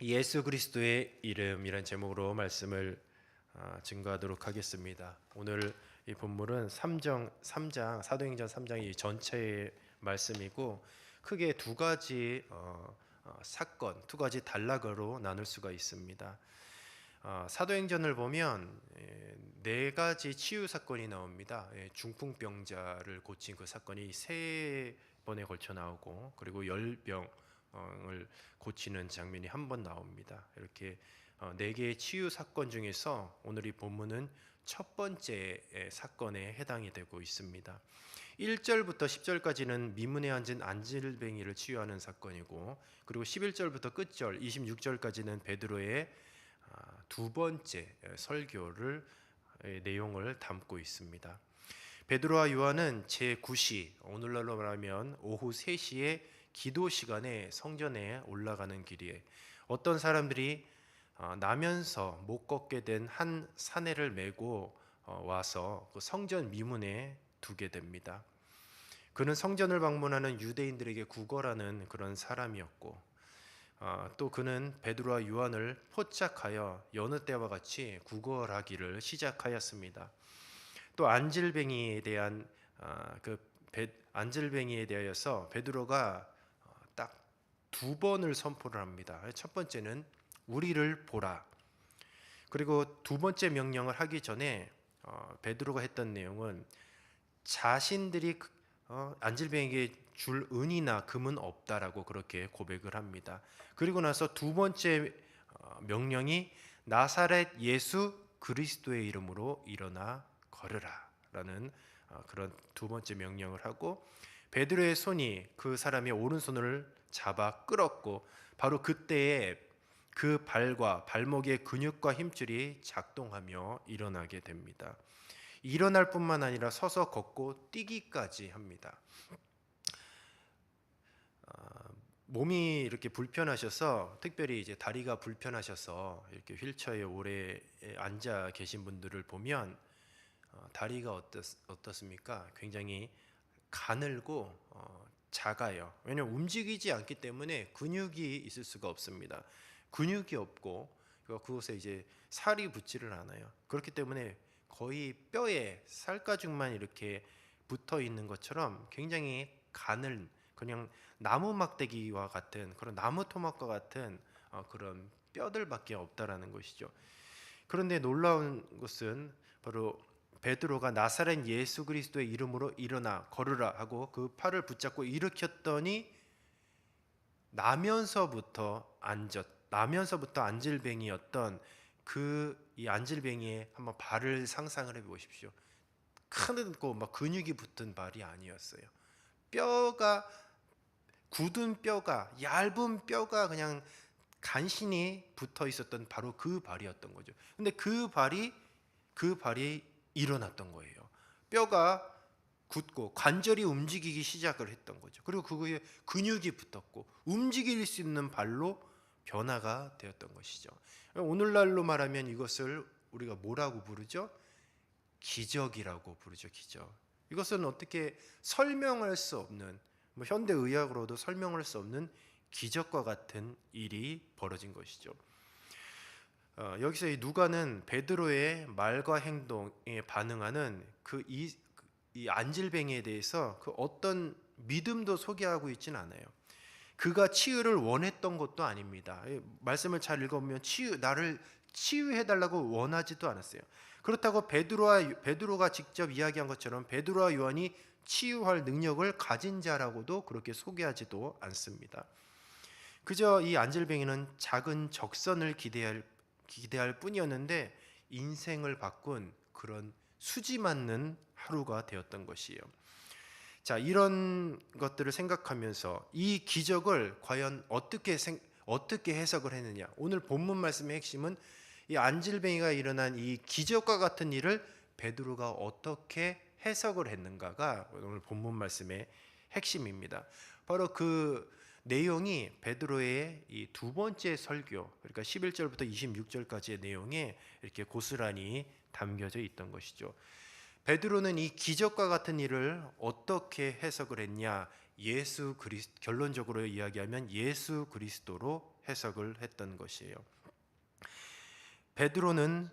예수 그리스도의 이름이란 제목으로 말씀을 증거하도록 하겠습니다. 오늘 이 본문은 3장 사도행전 3장 이 전체의 말씀이고 크게 두 가지 사건, 두 가지 단락으로 나눌 수가 있습니다. 사도행전을 보면 네 가지 치유 사건이 나옵니다. 중풍병자를 고친 그 사건이 세 번에 걸쳐 나오고, 그리고 열병을 고치는 장면이 한 번 나옵니다. 이렇게 네 개의 치유 사건 중에서 오늘 이 본문은 첫 번째 사건에 해당이 되고 있습니다. 1절부터 10절까지는 미문에 앉은 안질뱅이를 치유하는 사건이고, 그리고 11절부터 끝절 26절까지는 베드로의 두 번째 설교를 내용을 담고 있습니다. 베드로와 요한은 제9시, 오늘날로 말하면 오후 3시에 기도 시간에 성전에 올라가는 길에 어떤 사람들이 나면서 못 걷게 된 한 사내를 메고 와서 그 성전 미문에 두게 됩니다. 그는 성전을 방문하는 유대인들에게 구걸하는 그런 사람이었고, 또 그는 베드로와 요한을 포착하여 여느 때와 같이 구걸하기를 시작하였습니다. 또 안질뱅이에 대한 안질뱅이에 대하여서 베드로가 딱 두 번을 선포를 합니다. 첫 번째는 우리를 보라. 그리고 두 번째 명령을 하기 전에 베드로가 했던 내용은 자신들이 안질뱅이에게 줄 은이나 금은 없다라고 그렇게 고백을 합니다. 그리고 나서 두 번째 명령이 나사렛 예수 그리스도의 이름으로 일어나 걸으라 라는 그런 두 번째 명령을 하고, 베드로의 손이 그 사람의 오른손을 잡아 끌었고, 바로 그때에 그 발과 발목의 근육과 힘줄이 작동하며 일어나게 됩니다. 일어날 뿐만 아니라 서서 걷고 뛰기까지 합니다. 몸이 이렇게 불편하셔서, 특별히 이제 다리가 불편하셔서 이렇게 휠체어에 오래 앉아 계신 분들을 보면 다리가 어떻습니까? 굉장히 가늘고 작아요. 왜냐하면 움직이지 않기 때문에 근육이 있을 수가 없습니다. 근육이 없고 그곳에 이제 살이 붙지를 않아요. 그렇기 때문에 거의 뼈에 살가죽만 이렇게 붙어 있는 것처럼 굉장히 가늘, 그냥 나무 막대기와 같은, 그런 나무 토막과 같은 그런 뼈들밖에 없다라는 것이죠. 그런데 놀라운 것은 바로 베드로가 나사렛 예수 그리스도의 이름으로 일어나 걸으라 하고 그 팔을 붙잡고 일으켰더니 나면서부터 안질뱅이였던 이 안질뱅이의 한번 발을 상상을 해보십시오. 크고 막 근육이 붙은 발이 아니었어요. 뼈가, 굳은 뼈가, 얇은 뼈가 그냥 간신히 붙어 있었던 바로 그 발이었던 거죠. 근데 그 발이 일어났던 거예요. 뼈가 굳고 관절이 움직이기 시작을 했던 거죠. 그리고 그거에 근육이 붙었고 움직일 수 있는 발로 변화가 되었던 것이죠. 오늘날로 말하면 이것을 우리가 뭐라고 부르죠? 기적이라고 부르죠. 기적. 이것은 어떻게 설명할 수 없는, 현대 의학으로도 설명할 수 없는 기적과 같은 일이 벌어진 것이죠. 여기서 이 누가는 베드로의 말과 행동에 반응하는 이 안질뱅이에 대해서 그 어떤 믿음도 소개하고 있지는 않아요. 그가 치유를 원했던 것도 아닙니다. 말씀을 잘 읽어보면 나를 치유해달라고 원하지도 않았어요. 그렇다고 베드로가 직접 이야기한 것처럼 베드로와 요한이 치유할 능력을 가진 자라고도 그렇게 소개하지도 않습니다. 그저 이 안질뱅이는 작은 적선을 기대할 뿐이었는데 인생을 바꾼 그런 수지 맞는 하루가 되었던 것이에요. 자, 이런 것들을 생각하면서 이 기적을 과연 어떻게 해석을 했느냐. 오늘 본문 말씀의 핵심은 이 안질뱅이가 일어난 이 기적과 같은 일을 베드로가 어떻게 해석을 했는가가 오늘 본문 말씀의 핵심입니다. 바로 그 내용이 베드로의 이 두 번째 설교, 그러니까 11절부터 26절까지의 내용에 이렇게 고스란히 담겨져 있던 것이죠. 베드로는 이 기적과 같은 일을 어떻게 해석을 했냐? 결론적으로 이야기하면 예수 그리스도로 해석을 했던 것이에요. 베드로는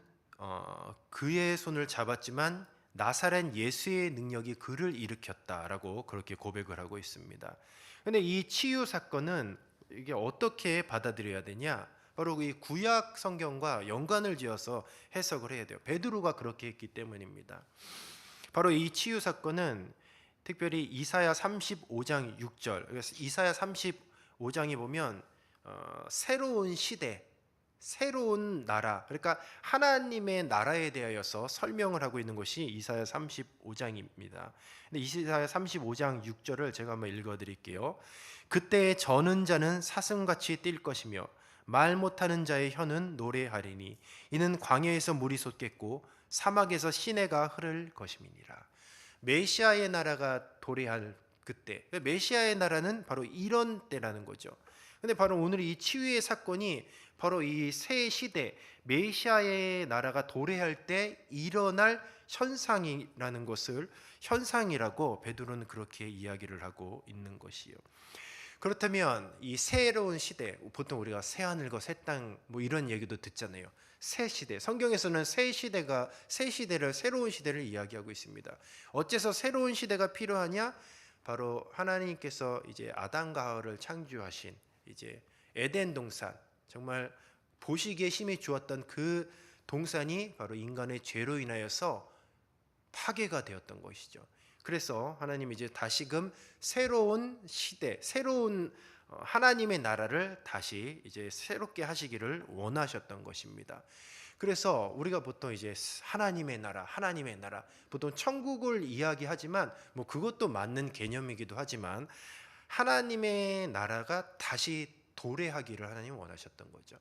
그의 손을 잡았지만 나사렛 예수의 능력이 그를 일으켰다라고 그렇게 고백을 하고 있습니다. 그런데 이 치유 사건은 이게 어떻게 받아들여야 되냐? 바로 이 구약 성경과 연관을 지어서 해석을 해야 돼요. 베드로가 그렇게 했기 때문입니다. 바로 이 치유 사건은 특별히 이사야 35장 6절, 그래서 이사야 35장에 보면 새로운 시대, 새로운 나라, 그러니까 하나님의 나라에 대하여서 설명을 하고 있는 것이 이사야 35장입니다. 근데 이사야 35장 6절을 제가 한번 읽어드릴게요. 그때 저는 자는 사슴같이 뛸 것이며 말 못하는 자의 혀는 노래하리니 이는 광야에서 물이 솟겠고 사막에서 시내가 흐를 것임이니라. 메시아의 나라가 도래할 그때, 메시아의 나라는 바로 이런 때라는 거죠. 근데 바로 오늘 이 치유의 사건이 바로 이 새 시대 메시아의 나라가 도래할 때 일어날 현상이라는 것을 현상이라고 베드로는 그렇게 이야기를 하고 있는 것이요. 그렇다면 이 새로운 시대, 보통 우리가 새 하늘과 새 땅 뭐 이런 얘기도 듣잖아요. 새 시대, 성경에서는 새 시대를 새로운 시대를 이야기하고 있습니다. 어째서 새로운 시대가 필요하냐? 바로 하나님께서 이제 아담과 하와를 창조하신 이제 에덴 동산, 정말 보시기에 힘이 주었던 그 동산이 바로 인간의 죄로 인하여서 파괴가 되었던 것이죠. 그래서 하나님이 이제 다시금 새로운 시대, 새로운 하나님의 나라를 다시 이제 새롭게 하시기를 원하셨던 것입니다. 그래서 우리가 보통 이제 하나님의 나라 보통 천국을 이야기하지만 뭐 그것도 맞는 개념이기도 하지만 하나님의 나라가 다시 도래하기를 하나님 원하셨던 거죠.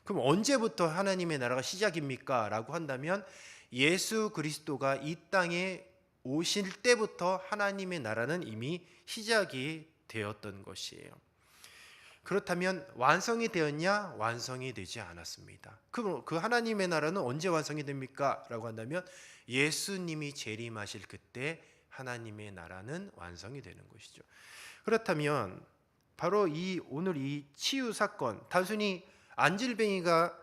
그럼 언제부터 하나님의 나라가 시작입니까? 라고 한다면 예수 그리스도가 이 땅에 오실 때부터 하나님의 나라는 이미 시작이 되었던 것이에요. 그렇다면 완성이 되었냐? 완성이 되지 않았습니다. 그 하나님의 나라는 언제 완성이 됩니까? 라고 한다면 예수님이 재림하실 그때 하나님의 나라는 완성이 되는 것이죠. 그렇다면 바로 오늘 이 치유 사건, 단순히 안질뱅이가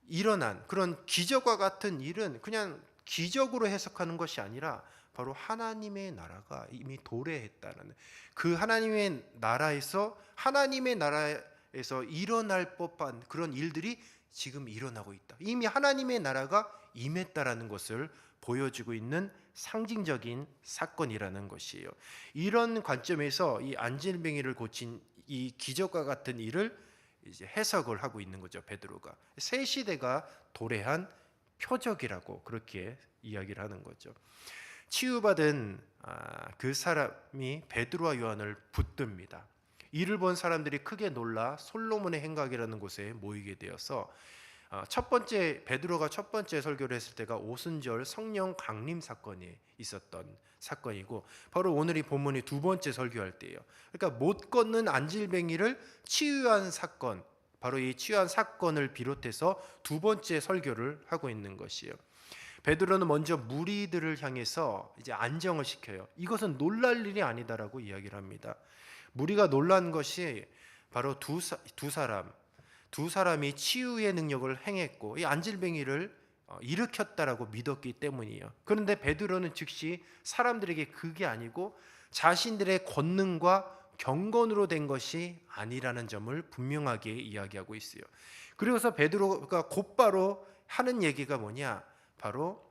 일어난 그런 기적과 같은 일은 그냥 기적으로 해석하는 것이 아니라 바로 하나님의 나라가 이미 도래했다는, 그 하나님의 나라에서 일어날 법한 그런 일들이 지금 일어나고 있다. 이미 하나님의 나라가 임했다라는 것을 보여주고 있는 상징적인 사건이라는 것이에요. 이런 관점에서 이 안질뱅이를 고친 이 기적과 같은 일을 이제 해석을 하고 있는 거죠. 베드로가 새 시대가 도래한 표적이라고 그렇게 이야기를 하는 거죠. 치유받은 그 사람이 베드로와 요한을 붙듭니다. 이를 본 사람들이 크게 놀라 솔로몬의 행각이라는 곳에 모이게 되어서 베드로가 첫 번째 설교를 했을 때가 오순절 성령 강림 사건이 있었던 사건이고, 바로 오늘 이 본문이 두 번째 설교할 때예요. 그러니까 못 걷는 안질뱅이를 치유한 사건, 바로 이 치유한 사건을 비롯해서 두 번째 설교를 하고 있는 것이에요. 베드로는 먼저 무리들을 향해서 이제 안정을 시켜요. 이것은 놀랄 일이 아니다라고 이야기를 합니다. 무리가 놀란 것이 바로 두 사람이 치유의 능력을 행했고 이 안질뱅이를 일으켰다라고 믿었기 때문이에요. 그런데 베드로는 즉시 사람들에게 그게 아니고 자신들의 권능과 경건으로 된 것이 아니라는 점을 분명하게 이야기하고 있어요. 그리고서 베드로가 곧바로 하는 얘기가 뭐냐? 바로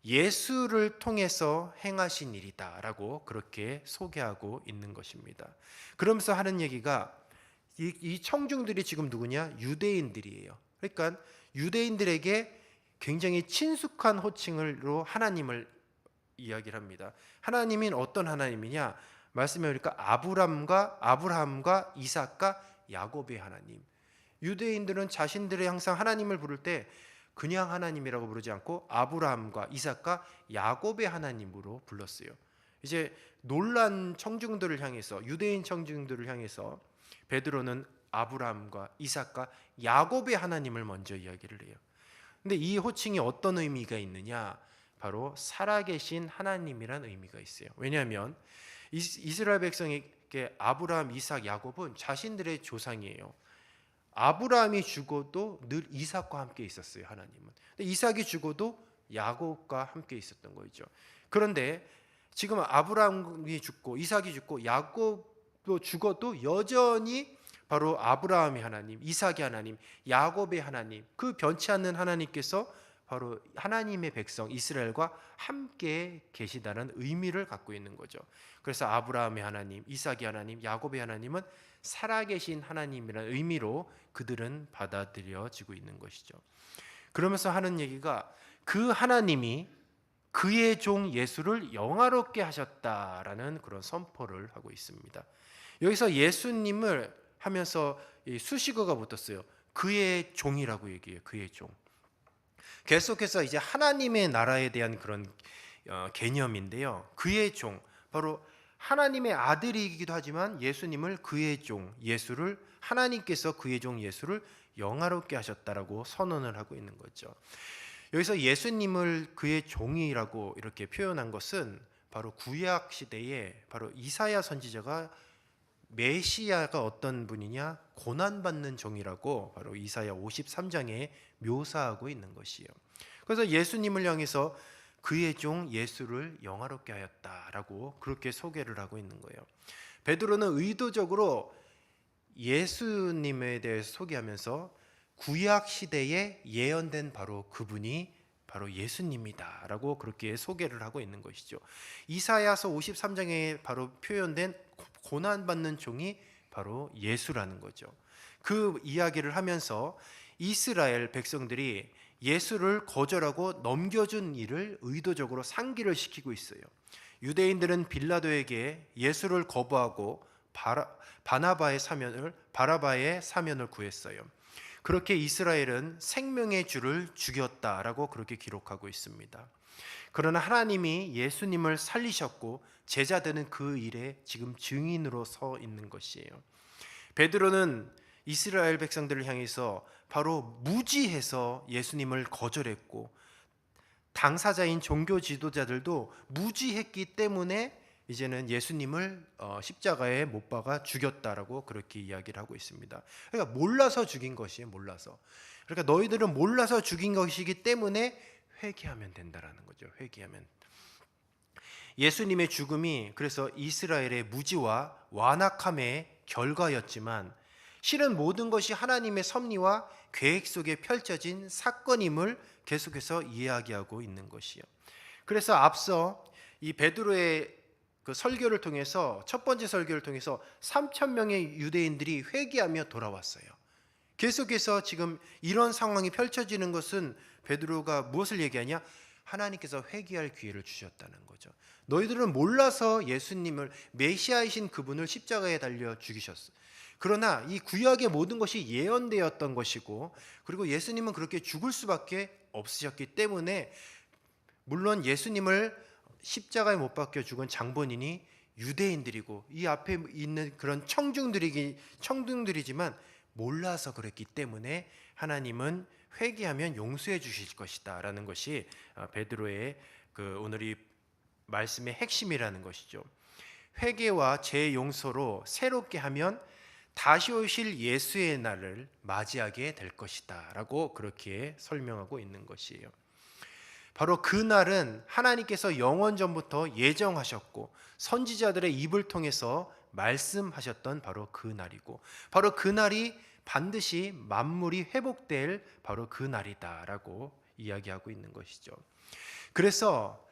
예수를 통해서 행하신 일이다라고 그렇게 소개하고 있는 것입니다. 그러면서 하는 얘기가 이 청중들이 지금 누구냐? 유대인들이에요. 그러니까 유대인들에게 굉장히 친숙한 호칭으로 하나님을 이야기를 합니다. 하나님이 어떤 하나님이냐? 말씀해 보니까 아브라함과 이삭과 야곱의 하나님. 유대인들은 자신들의 항상 하나님을 부를 때 그냥 하나님이라고 부르지 않고 아브라함과 이삭과 야곱의 하나님으로 불렀어요. 이제 놀란 청중들을 향해서, 유대인 청중들을 향해서 베드로는 아브라함과 이삭과 야곱의 하나님을 먼저 이야기를 해요. 근데 이 호칭이 어떤 의미가 있느냐? 바로 살아계신 하나님이란 의미가 있어요. 왜냐하면 이스라엘 백성이 아브라함, 이삭, 야곱은 자신들의 조상이에요. 아브라함이 죽어도 늘 이삭과 함께 있었어요. 하나님은. 이삭이 죽어도 야곱과 함께 있었던 거죠. 그런데 지금 아브라함이 죽고 이삭이 죽고 야곱도 죽어도 여전히 바로 아브라함의 하나님, 이삭의 하나님, 야곱의 하나님, 그 변치 않는 하나님께서 바로 하나님의 백성 이스라엘과 함께 계시다는 의미를 갖고 있는 거죠. 그래서 아브라함의 하나님, 이삭의 하나님, 야곱의 하나님은 살아계신 하나님이라는 의미로 그들은 받아들여지고 있는 것이죠. 그러면서 하는 얘기가 그 하나님이 그의 종 예수를 영화롭게 하셨다라는 그런 선포를 하고 있습니다. 여기서 예수님을 하면서 수식어가 붙었어요. 그의 종이라고 얘기해요. 그의 종. 계속해서 이제 하나님의 나라에 대한 그런 개념인데요. 그의 종, 바로 하나님의 아들이기도 하지만 예수님을 그의 종, 예수를 하나님께서 그의 종 예수를 영화롭게 하셨다라고 선언을 하고 있는 거죠. 여기서 예수님을 그의 종이라고 이렇게 표현한 것은 바로 구약 시대에 바로 이사야 선지자가 메시아가 어떤 분이냐, 고난받는 종이라고 바로 이사야 53장에 묘사하고 있는 것이에요. 그래서 예수님을 향해서 그의 종 예수를 영화롭게 하였다라고 그렇게 소개를 하고 있는 거예요. 베드로는 의도적으로 예수님에 대해서 소개하면서 구약 시대에 예언된 바로 그분이 바로 예수님이다라고 그렇게 소개를 하고 있는 것이죠. 이사야서 53장에 바로 표현된 고난받는 종이 바로 예수라는 거죠. 그 이야기를 하면서 이스라엘 백성들이 예수를 거절하고 넘겨준 일을 의도적으로 상기를 시키고 있어요. 유대인들은 빌라도에게 예수를 거부하고 바라바의 사면을 구했어요. 그렇게 이스라엘은 생명의 주를 죽였다라고 그렇게 기록하고 있습니다. 그러나 하나님이 예수님을 살리셨고 제자되는 그 일에 지금 증인으로 서 있는 것이에요. 베드로는 이스라엘 백성들을 향해서 바로 무지해서 예수님을 거절했고 당사자인 종교 지도자들도 무지했기 때문에 이제는 예수님을 십자가에 못 박아 죽였다라고 그렇게 이야기를 하고 있습니다. 그러니까 몰라서 죽인 것이에요. 몰라서. 그러니까 너희들은 몰라서 죽인 것이기 때문에 회개하면 된다라는 거죠. 회개하면. 예수님의 죽음이 그래서 이스라엘의 무지와 완악함의 결과였지만 실은 모든 것이 하나님의 섭리와 계획 속에 펼쳐진 사건임을 계속해서 이야기하고 있는 것이요. 그래서 앞서 이 베드로의 그 설교를 통해서 첫 번째 설교를 통해서 3,000명의 유대인들이 회개하며 돌아왔어요. 계속해서 지금 이런 상황이 펼쳐지는 것은 베드로가 무엇을 얘기하냐? 하나님께서 회개할 기회를 주셨다는 거죠. 너희들은 몰라서 예수님을 메시아이신 그분을 십자가에 달려 죽이셨어. 그러나 이 구약의 모든 것이 예언되었던 것이고 그리고 예수님은 그렇게 죽을 수밖에 없으셨기 때문에 물론 예수님을 십자가에 못 박혀 죽은 장본인이 유대인들이고 이 앞에 있는 그런 청중들이지만 몰라서 그랬기 때문에 하나님은 회개하면 용서해 주실 것이다 라는 것이 베드로의 그 오늘 이 말씀의 핵심이라는 것이죠. 회개와 재용서로 새롭게 하면 다시 오실 예수의 날을 맞이하게 될 것이다 라고 그렇게 설명하고 있는 것이에요. 바로 그 날은 하나님께서 영원 전부터 예정하셨고 선지자들의 입을 통해서 말씀하셨던 바로 그 날이고 바로 그 날이 반드시 만물이 회복될 바로 그 날이다라고 이야기하고 있는 것이죠. 그래서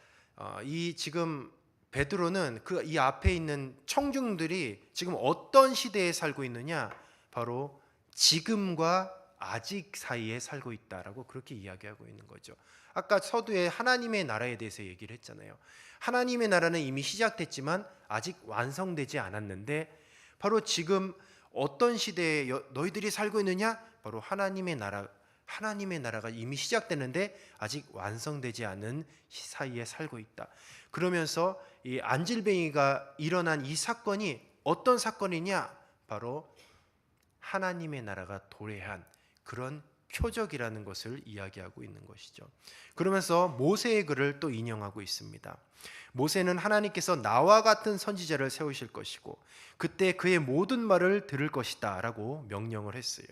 이 지금 베드로는 그 이 앞에 있는 청중들이 지금 어떤 시대에 살고 있느냐? 바로 지금과 아직 사이에 살고 있다라고 그렇게 이야기하고 있는 거죠. 아까 서두에 하나님의 나라에 대해서 얘기를 했잖아요. 하나님의 나라는 이미 시작됐지만 아직 완성되지 않았는데 바로 지금 어떤 시대에 너희들이 살고 있느냐? 바로 하나님의 나라가 이미 시작되는데 아직 완성되지 않은 사이에 살고 있다. 그러면서 이 안질뱅이가 일어난 이 사건이 어떤 사건이냐? 바로 하나님의 나라가 도래한 그런 표적이라는 것을 이야기하고 있는 것이죠. 그러면서 모세의 글을 또 인용하고 있습니다. 모세는 하나님께서 나와 같은 선지자를 세우실 것이고 그때 그의 모든 말을 들을 것이다 라고 명령을 했어요.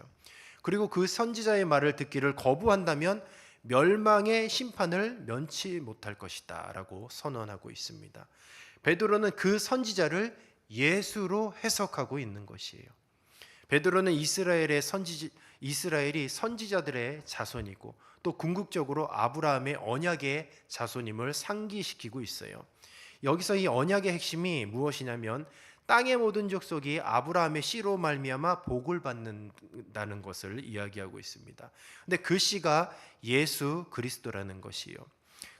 그리고 그 선지자의 말을 듣기를 거부한다면 멸망의 심판을 면치 못할 것이다 라고 선언하고 있습니다. 베드로는 그 선지자를 예수로 해석하고 있는 것이에요. 베드로는 이스라엘이 선지자들의 자손이고 또 궁극적으로 아브라함의 언약의 자손임을 상기시키고 있어요. 여기서 이 언약의 핵심이 무엇이냐면 땅의 모든 족속이 아브라함의 씨로 말미암아 복을 받는다는 것을 이야기하고 있습니다. 근데 그 씨가 예수 그리스도라는 것이요.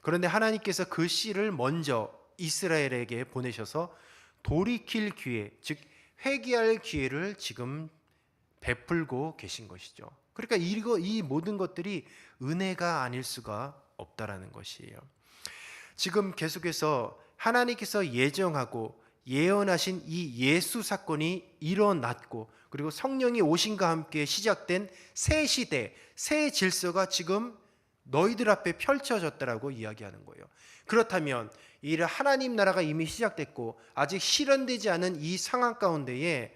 그런데 하나님께서 그 씨를 먼저 이스라엘에게 보내셔서 돌이킬 기회, 즉 회개할 기회를 지금 베풀고 계신 것이죠. 그러니까 이 모든 것들이 은혜가 아닐 수가 없다라는 것이에요. 지금 계속해서 하나님께서 예정하고 예언하신 이 예수 사건이 일어났고 그리고 성령이 오심과 함께 시작된 새 시대, 새 질서가 지금 너희들 앞에 펼쳐졌다라고 이야기하는 거예요. 그렇다면 이 하나님 나라가 이미 시작됐고 아직 실현되지 않은 이 상황 가운데에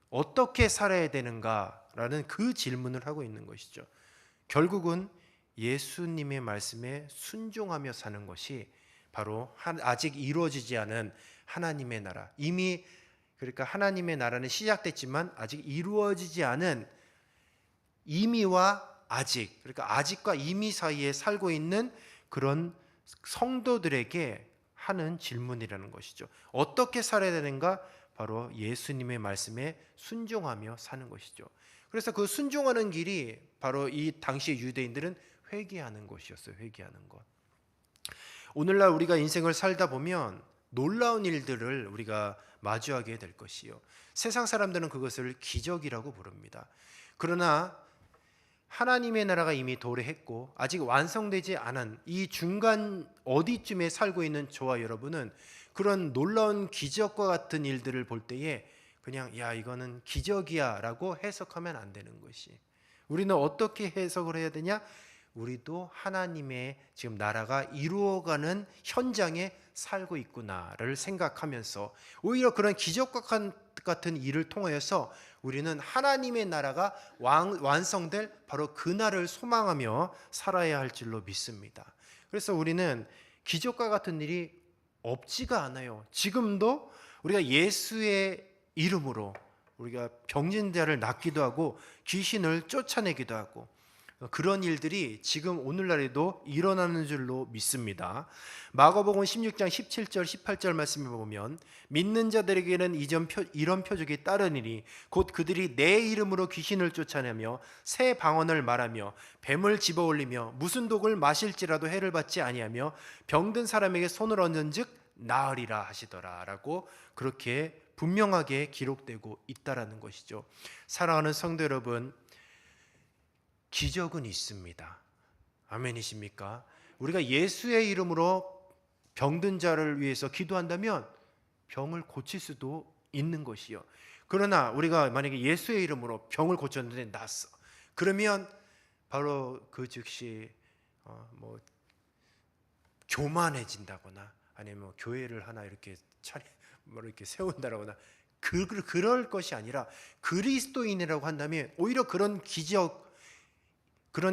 어떻게 살아야 되는가라는 그 질문을 하고 있는 것이죠. 결국은 예수님의 말씀에 순종하며 사는 것이 바로 아직 이루어지지 않은 하나님의 나라, 이미 그러니까 하나님의 나라는 시작됐지만 아직 이루어지지 않은 이미와 아직, 그러니까 아직과 이미 사이에 살고 있는 그런 성도들에게 하는 질문이라는 것이죠. 어떻게 살아야 되는가? 바로 예수님의 말씀에 순종하며 사는 것이죠. 그래서 그 순종하는 길이 바로 이 당시 유대인들은 회개하는 것이었어요. 회개하는 것. 오늘날 우리가 인생을 살다 보면 놀라운 일들을 우리가 마주하게 될 것이요. 세상 사람들은 그것을 기적이라고 부릅니다. 그러나 하나님의 나라가 이미 도래했고 아직 완성되지 않은 이 중간 어디쯤에 살고 있는 저와 여러분은 그런 놀라운 기적과 같은 일들을 볼 때에 그냥 야 이거는 기적이야 라고 해석하면 안 되는 것이, 우리는 어떻게 해석을 해야 되냐? 우리도 하나님의 지금 나라가 이루어가는 현장에 살고 있구나를 생각하면서 오히려 그런 기적과 같은 일을 통하여서 우리는 하나님의 나라가 완성될 바로 그날을 소망하며 살아야 할 줄로 믿습니다. 그래서 우리는 기적과 같은 일이 없지가 않아요. 지금도 우리가 예수의 이름으로 우리가 병진 자를 낫기도 하고 귀신을 쫓아내기도 하고 그런 일들이 지금 오늘날에도 일어나는 줄로 믿습니다. 마가복음 16장 17절 18절 말씀을 보면 믿는 자들에게는 이런 표적이 따르니니 곧 그들이 내 이름으로 귀신을 쫓아내며 새 방언을 말하며 뱀을 집어올리며 무슨 독을 마실지라도 해를 받지 아니하며 병든 사람에게 손을 얹은즉 나으리라 하시더라라고 그렇게 분명하게 기록되고 있다라는 것이죠. 사랑하는 성도 여러분, 기적은 있습니다. 아멘이십니까? 우리가 예수의 이름으로 병든 자를 위해서 기도한다면 병을 고칠 수도 있는 것이요. 그러나 우리가 만약에 예수의 이름으로 병을 고쳤는데 낫어, 그러면 바로 그 즉시 교만해진다거나 아니면 교회를 하나 이렇게 이렇게 세운다거나 그럴 것이 아니라 그리스도인이라고 한다면 오히려 그런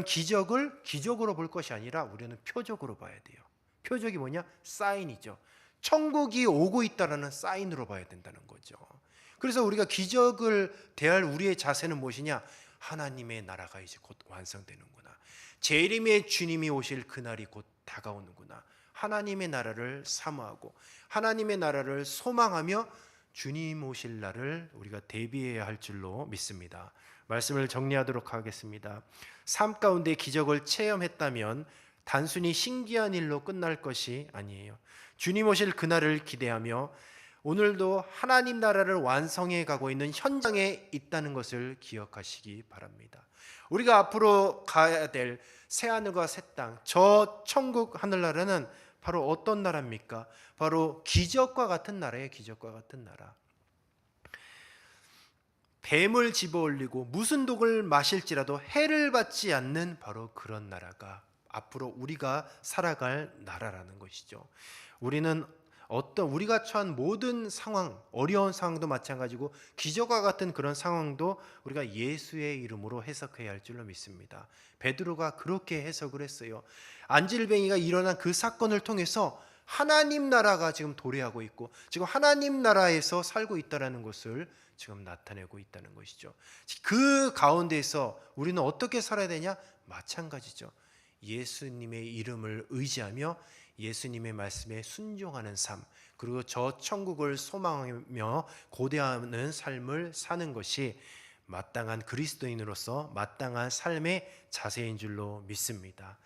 기적을 기적으로 볼 것이 아니라 우리는 표적으로 봐야 돼요. 표적이 뭐냐? 사인이죠. 천국이 오고 있다라는 사인으로 봐야 된다는 거죠. 그래서 우리가 기적을 대할 우리의 자세는 무엇이냐? 하나님의 나라가 이제 곧 완성되는구나. 재림의 주님이 오실 그날이 곧 다가오는구나. 하나님의 나라를 사모하고 하나님의 나라를 소망하며 주님 오실 날을 우리가 대비해야 할 줄로 믿습니다. 말씀을 정리하도록 하겠습니다. 삶 가운데 기적을 체험했다면 단순히 신기한 일로 끝날 것이 아니에요. 주님 오실 그날을 기대하며 오늘도 하나님 나라를 완성해 가고 있는 현장에 있다는 것을 기억하시기 바랍니다. 우리가 앞으로 가야 될 새하늘과 새 땅, 저 천국 하늘나라는 바로 어떤 나라입니까? 바로 기적과 같은 나라예요. 기적과 같은 나라. 뱀을 집어올리고 무슨 독을 마실지라도 해를 받지 않는 바로 그런 나라가 앞으로 우리가 살아갈 나라라는 것이죠. 우리는 우리가 처한 모든 상황, 어려운 상황도 마찬가지고 기적과 같은 그런 상황도 우리가 예수의 이름으로 해석해야 할 줄로 믿습니다. 베드로가 그렇게 해석을 했어요. 안질뱅이가 일어난 그 사건을 통해서 하나님 나라가 지금 도래하고 있고 지금 하나님 나라에서 살고 있다는 것을 지금 나타내고 있다는 것이죠. 그 가운데에서 우리는 어떻게 살아야 되냐? 마찬가지죠. 예수님의 이름을 의지하며 예수님의 말씀에 순종하는 삶, 그리고 저 천국을 소망하며 고대하는 삶을 사는 것이 마땅한 그리스도인으로서 마땅한 삶의 자세인 줄로 믿습니다.